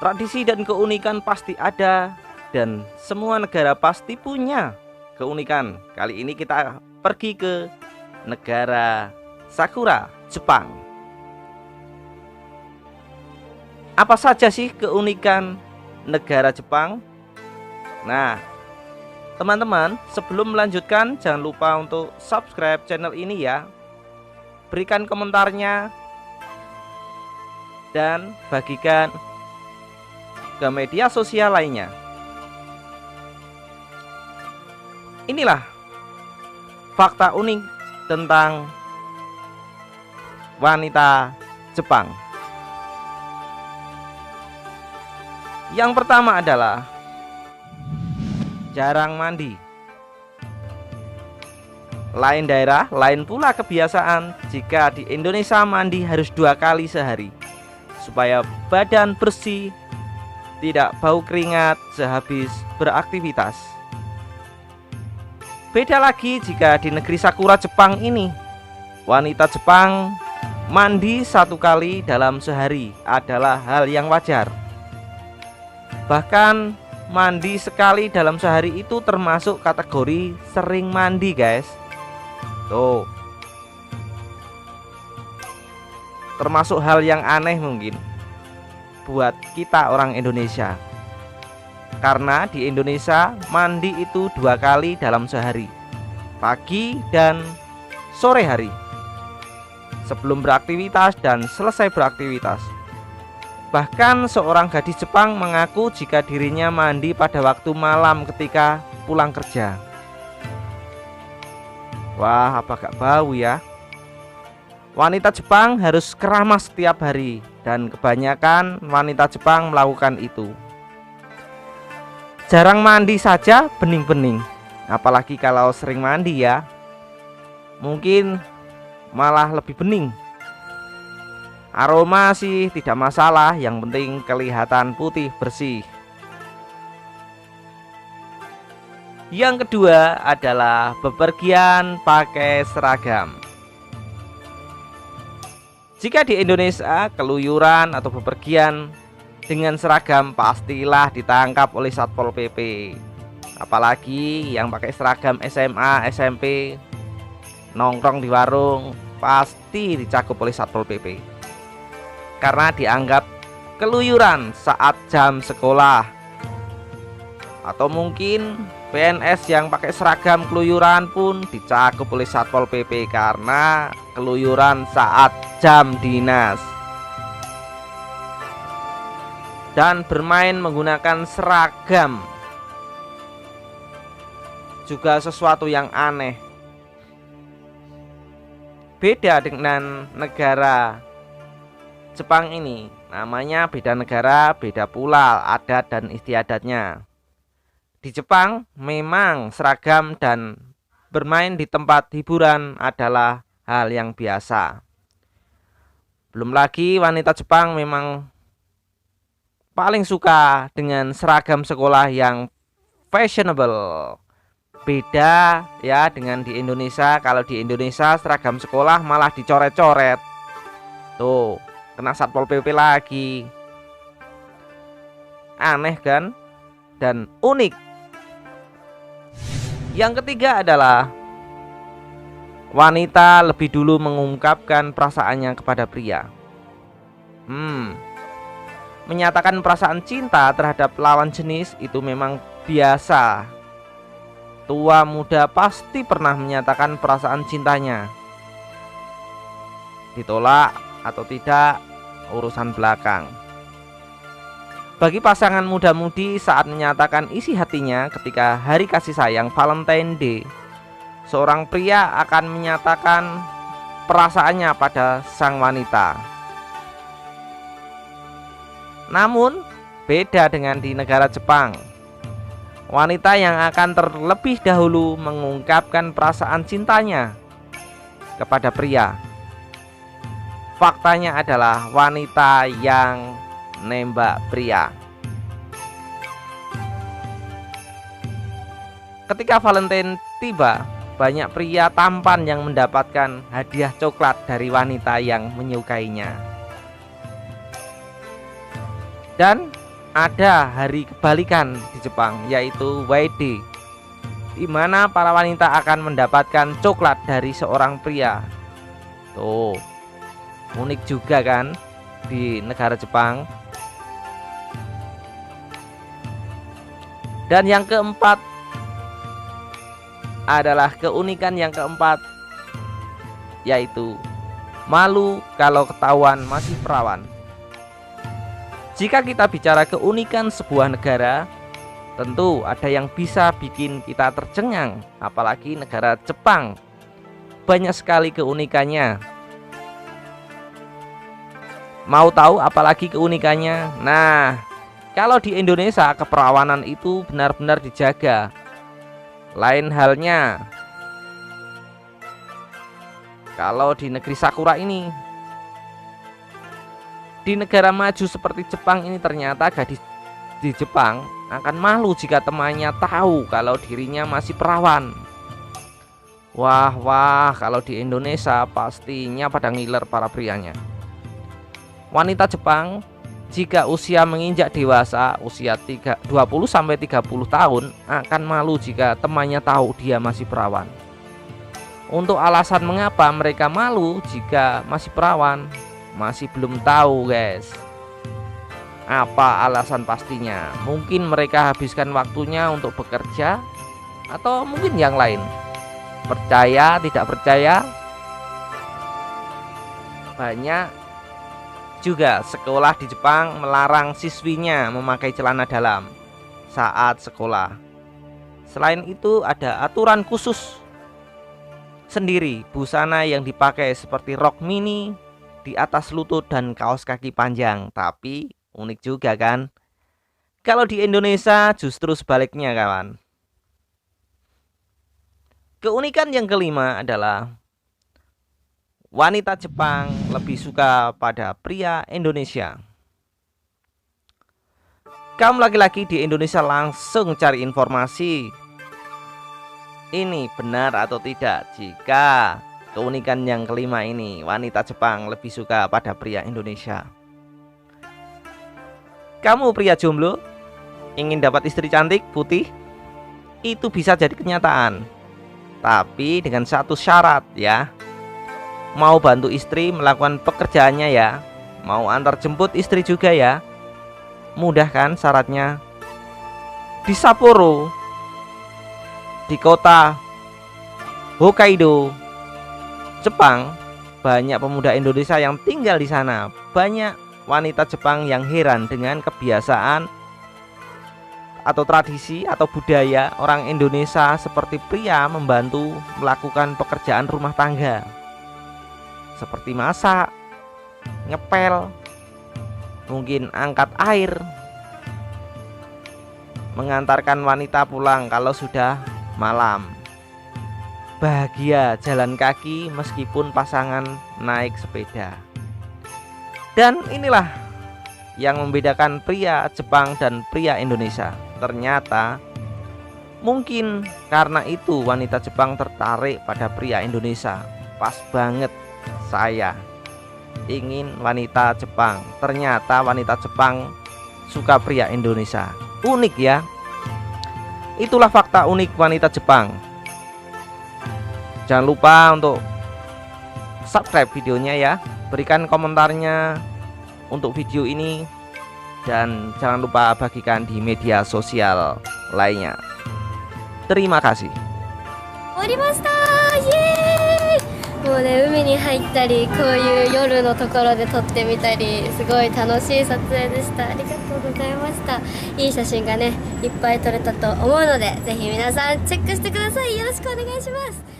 Tradisi dan keunikan pasti ada, dan semua negara pasti punya keunikan. Kali ini kita pergi ke negara Sakura, Jepang. Apa saja sih keunikan negara Jepang? Nah, teman-teman, sebelum melanjutkan jangan lupa untuk subscribe channel ini ya. Berikan komentarnya dan bagikan ke media sosial lainnya. Inilah fakta unik tentang wanita Jepang. Yang pertama adalah jarang mandi. Lain daerah, lain pula kebiasaan. Jika di Indonesia mandi harus 2 kali sehari supaya badan bersih, tidak bau keringat sehabis beraktivitas. Beda lagi jika di negeri Sakura Jepang ini, wanita Jepang mandi 1 kali dalam sehari adalah hal yang wajar. Bahkan mandi sekali dalam sehari itu termasuk kategori sering mandi, guys. Tuh, termasuk hal yang aneh mungkin buat kita orang Indonesia, karena di Indonesia mandi itu 2 kali dalam sehari, pagi dan sore hari, sebelum beraktivitas dan selesai beraktivitas. Bahkan seorang gadis Jepang mengaku jika dirinya mandi pada waktu malam ketika pulang kerja. Wah, apa gak bau ya? Wanita Jepang harus keramas setiap hari, dan kebanyakan wanita Jepang melakukan itu. Jarang mandi saja bening-bening, apalagi kalau sering mandi ya, mungkin malah lebih bening. Aroma sih tidak masalah, yang penting kelihatan putih bersih. Yang kedua adalah bepergian pakai seragam. Jika di Indonesia keluyuran atau bepergian dengan seragam pastilah ditangkap oleh Satpol PP. Apalagi yang pakai seragam SMA, SMP, nongkrong di warung, pasti dicakup oleh Satpol PP. Karena dianggap keluyuran saat jam sekolah. Atau mungkin PNS yang pakai seragam keluyuran pun dicakup oleh Satpol PP karena keluyuran saat jam dinas. Dan bermain menggunakan seragam juga sesuatu yang aneh. Beda dengan negara Jepang ini, namanya beda negara, beda pula adat dan istiadatnya. Di Jepang memang seragam dan bermain di tempat hiburan adalah hal yang biasa. Belum lagi wanita Jepang memang paling suka dengan seragam sekolah yang fashionable. Beda ya dengan di Indonesia. Kalau di Indonesia seragam sekolah malah dicoret-coret. Tuh, kena Satpol PP lagi. Aneh kan? Dan unik. Yang ketiga adalah wanita lebih dulu mengungkapkan perasaannya kepada pria. Menyatakan perasaan cinta terhadap lawan jenis itu memang biasa. Tua muda pasti pernah menyatakan perasaan cintanya. Ditolak atau tidak urusan belakang. Bagi pasangan muda-mudi saat menyatakan isi hatinya ketika hari kasih sayang Valentine Day, seorang pria akan menyatakan perasaannya pada sang wanita. Namun beda dengan di negara Jepang. Wanita yang akan terlebih dahulu mengungkapkan perasaan cintanya kepada pria. Faktanya adalah wanita yang nembak pria. Ketika Valentine tiba, banyak pria tampan yang mendapatkan hadiah coklat dari wanita yang menyukainya. Dan ada hari kebalikan di Jepang, yaitu Waide, di mana para wanita akan mendapatkan coklat dari seorang pria. Tuh, unik juga kan di negara Jepang. Dan yang keempat adalah keunikan yang keempat, yaitu malu kalau ketahuan masih perawan. Jika kita bicara keunikan sebuah negara, tentu ada yang bisa bikin kita tercengang, apalagi negara Jepang. Banyak sekali keunikannya. Mau tahu apalagi keunikannya? Nah, kalau di Indonesia keperawanan itu benar-benar dijaga. Lain halnya kalau di negeri Sakura ini. Di negara maju seperti Jepang ini ternyata gadis di Jepang akan malu jika temannya tahu kalau dirinya masih perawan. Wah, kalau di Indonesia pastinya pada ngiler para prianya. Wanita Jepang jika usia menginjak dewasa, usia 20-30 tahun, akan malu jika temannya tahu dia masih perawan. Untuk alasan mengapa mereka malu jika masih perawan, masih belum tahu guys. Apa alasan pastinya? Mungkin mereka habiskan waktunya untuk bekerja, atau mungkin yang lain. Percaya, tidak percaya. Banyak juga sekolah di Jepang melarang siswinya memakai celana dalam saat sekolah. Selain itu ada aturan khusus sendiri, busana yang dipakai seperti rok mini di atas lutut dan kaos kaki panjang. Tapi unik juga kan? Kalau di Indonesia justru sebaliknya kawan. Keunikan yang kelima adalah wanita Jepang lebih suka pada pria Indonesia. Kamu laki-laki di Indonesia langsung cari informasi. Ini benar atau tidak jika keunikan yang kelima ini, wanita Jepang lebih suka pada pria Indonesia. Kamu pria jomblo, ingin dapat istri cantik, putih? Itu bisa jadi kenyataan. Tapi dengan satu syarat ya. Mau bantu istri melakukan pekerjaannya ya. Mau antar jemput istri juga ya. Mudah kan syaratnya? Di Sapporo, di kota Hokkaido, Jepang, banyak pemuda Indonesia yang tinggal di sana. Banyak wanita Jepang yang heran dengan kebiasaan atau tradisi atau budaya orang Indonesia seperti pria membantu melakukan pekerjaan rumah tangga seperti masak, ngepel, mungkin angkat air, mengantarkan wanita pulang kalau sudah malam. Bahagia jalan kaki meskipun pasangan naik sepeda. Dan inilah yang membedakan pria Jepang dan pria Indonesia. Ternyata mungkin karena itu wanita Jepang tertarik pada pria Indonesia. Pas banget saya ingin wanita Jepang. Ternyata wanita Jepang suka pria Indonesia. Unik ya. Itulah fakta unik wanita Jepang. Jangan lupa untuk subscribe videonya ya. Berikan komentarnya untuk video ini. Dan jangan lupa bagikan di media sosial lainnya. Terima kasih. 終わりましたイエーイ。もうね、海に入ったりこういう夜のところで撮ってみたりすごい楽しい撮影でした。ありがとうございました。いい写真がねいっぱい撮れたと思うのでぜひ皆さんチェックしてください。よろしくお願いします。